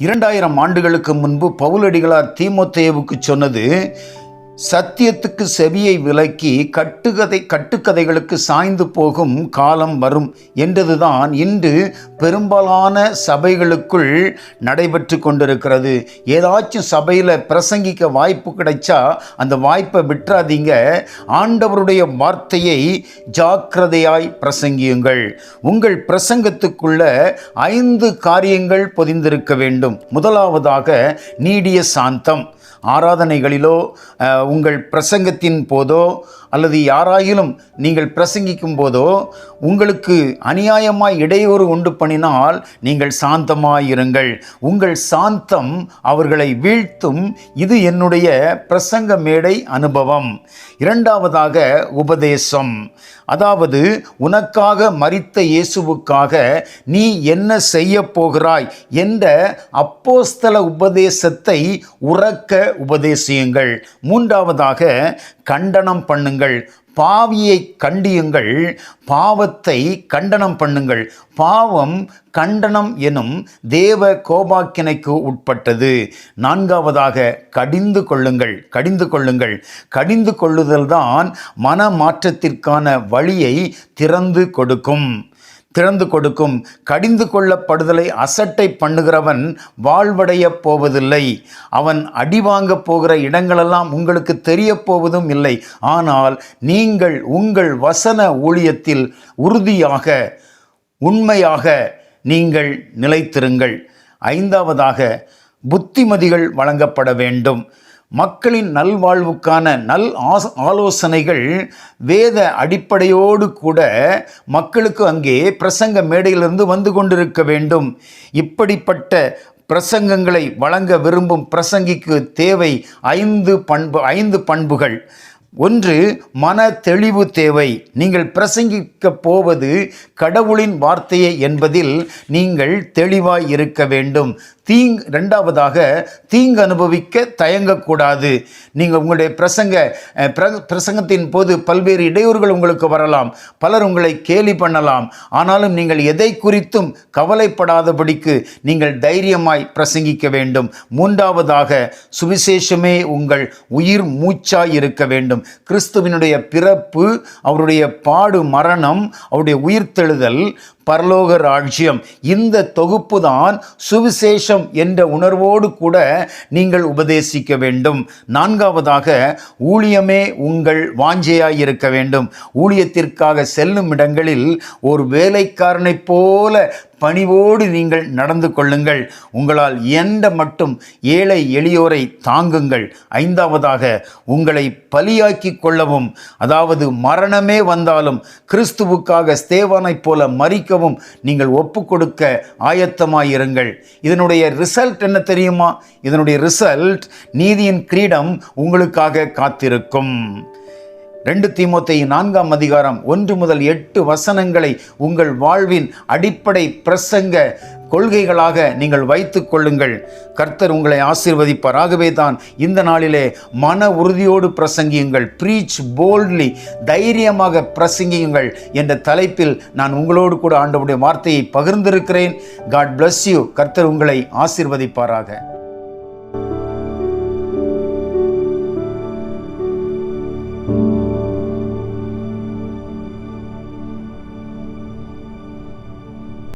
2000 ஆண்டுகளுக்கு முன்பு பவுலடிகளார் தீமோத்தேயுவுக்கு சொன்னது, சத்தியத்துக்கு செவியை விலக்கி கட்டுக்கதைகளுக்கு சாய்ந்து போகும் காலம் வரும் என்றதுதான் இன்று பெரும்பாலான சபைகளுக்குள் நடைபெற்று கொண்டிருக்கிறது. ஏதாச்சும் சபையில் பிரசங்கிக்க வாய்ப்பு கிடைச்சா அந்த வாய்ப்பை விட்டுறாதீங்க. ஆண்டவருடைய வார்த்தையை ஜாக்கிரதையாய் பிரசங்கியுங்கள். உங்கள் பிரசங்கத்துக்குள்ள 5 காரியங்கள் பொதிந்திருக்க வேண்டும். முதலாவதாக நீடிய சாந்தம். ஆராதனைகளிலோ உங்கள் பிரசங்கத்தின் போதோ அல்லது யாராயிலும் நீங்கள் பிரசங்கிக்கும் போதோ உங்களுக்கு அநியாயமாய் இடையூறு உண்டு பண்ணினால் நீங்கள் சாந்தமாயிருங்கள். உங்கள் சாந்தம் அவர்களை வீழ்த்தும். இது என்னுடைய பிரசங்க மேடை அனுபவம். இரண்டாவதாக உபதேசம். அதாவது உனக்காக மரித்த இயேசுவுக்காக நீ என்ன செய்ய போகிறாய் என்ற அப்போஸ்தல உபதேசத்தை உரக்க உபதேசியுங்கள். மூன்றாவதாக கண்டனம் பண்ணுங்கள். பாவியை கண்டியுங்கள், பாவத்தை கண்டனம் பண்ணுங்கள். பாவம் கண்டனம் எனும் தேவ கோபாக்கினைக்கு உட்பட்டது. நான்காவதாக கடிந்து கொள்ளுங்கள். கடிந்து கொள்ளுதல் தான் மன மாற்றத்திற்கான வழியை திறந்து கொடுக்கும். கடிந்து கொள்ளப்படுதலை அசட்டை பண்ணுகிறவன் வாழ்வடைய போவதில்லை. அவன் அடி வாங்க போகிற இடங்களெல்லாம் உங்களுக்கு தெரிய போவதும் இல்லை. ஆனால் நீங்கள் உங்கள் வசன ஊழியத்தில் உறுதியாக உண்மையாக நீங்கள் நிலைத்திருங்கள். ஐந்தாவதாக புத்திமதிகள் வழங்கப்பட வேண்டும். மக்களின் நல்வாழ்வுக்கான ஆலோசனைகள் வேத அடிப்படையோடு கூட மக்களுக்கு அங்கே பிரசங்க மேடையிலிருந்து வந்து கொண்டிருக்க வேண்டும். இப்படிப்பட்ட பிரசங்கங்களை வழங்க விரும்பும் பிரசங்கிக்கு தேவை 5 பண்புகள். 1, மன தெளிவு தேவை. நீங்கள் பிரசங்கிக்க போவது கடவுளின் வார்த்தையை என்பதில் நீங்கள் தெளிவாய் இருக்க வேண்டும். இரண்டாவதாக தீங்கு அனுபவிக்க தயங்கக்கூடாது. நீங்கள் உங்களுடைய பிரசங்கத்தின் போது பல்வேறு இடையூறுகள் உங்களுக்கு வரலாம். பலர் உங்களை கேலி பண்ணலாம். ஆனாலும் நீங்கள் எதை குறித்தும் கவலைப்படாதபடிக்கு நீங்கள் தைரியமாய் பிரசங்கிக்க வேண்டும். மூன்றாவதாக சுவிசேஷமே உங்கள் உயிர் மூச்சாய் இருக்க வேண்டும். கிறிஸ்துவினுடைய பிறப்பு, அவருடைய பாடு மரணம், அவருடைய உயிர்த்தெழுதல், பரலோக ராஜ்யம், இந்த தொகுப்பு தான் சுவிசேஷம் என்ற உணர்வோடு கூட நீங்கள் உபதேசிக்க வேண்டும். நான்காவதாக ஊழியமே உங்கள் வாஞ்சையாய் இருக்க வேண்டும். ஊழியத்திற்காக செல்லும் இடங்களில் ஒரு வேலைக்காரனைப் போல பணிவோடு நீங்கள் நடந்து கொள்ளுங்கள். உங்களால் எந்த மட்டும் ஏழை எளியோரை தாங்குங்கள். ஐந்தாவதாக உங்களை பலியாக்கி கொள்ளவும், அதாவது மரணமே வந்தாலும் கிறிஸ்துவுக்காக ஸ்தேவானைப் போல மரிக்கவும் நீங்கள் ஒப்பு கொடுக்க ஆயத்தமாயிருங்கள். இதனுடைய ரிசல்ட் என்ன தெரியுமா? இதனுடைய ரிசல்ட் நீதியின் கிரீடம் உங்களுக்காக காத்திருக்கும். 2 தீமோத்தேயு 4ஆம் அதிகாரம் 1 முதல் 8 வசனங்களை உங்கள் வாழ்வின் அடிப்படை பிரசங்க கொள்கைகளாக நீங்கள் வைத்துக் கொள்ளுங்கள். கர்த்தர் உங்களை ஆசீர்வதிப்பார். ஆகவே தான் இந்த நாளிலே மன உறுதியோடு பிரசங்கியுங்கள். ப்ரீச் போல்ட்லி, தைரியமாக பிரசங்கியுங்கள் என்ற தலைப்பில் நான் உங்களோடு கூட ஆண்டவருடைய வார்த்தையை பகிர்ந்திருக்கிறேன். God bless you. கர்த்தர் உங்களை ஆசீர்வதிப்பாராக.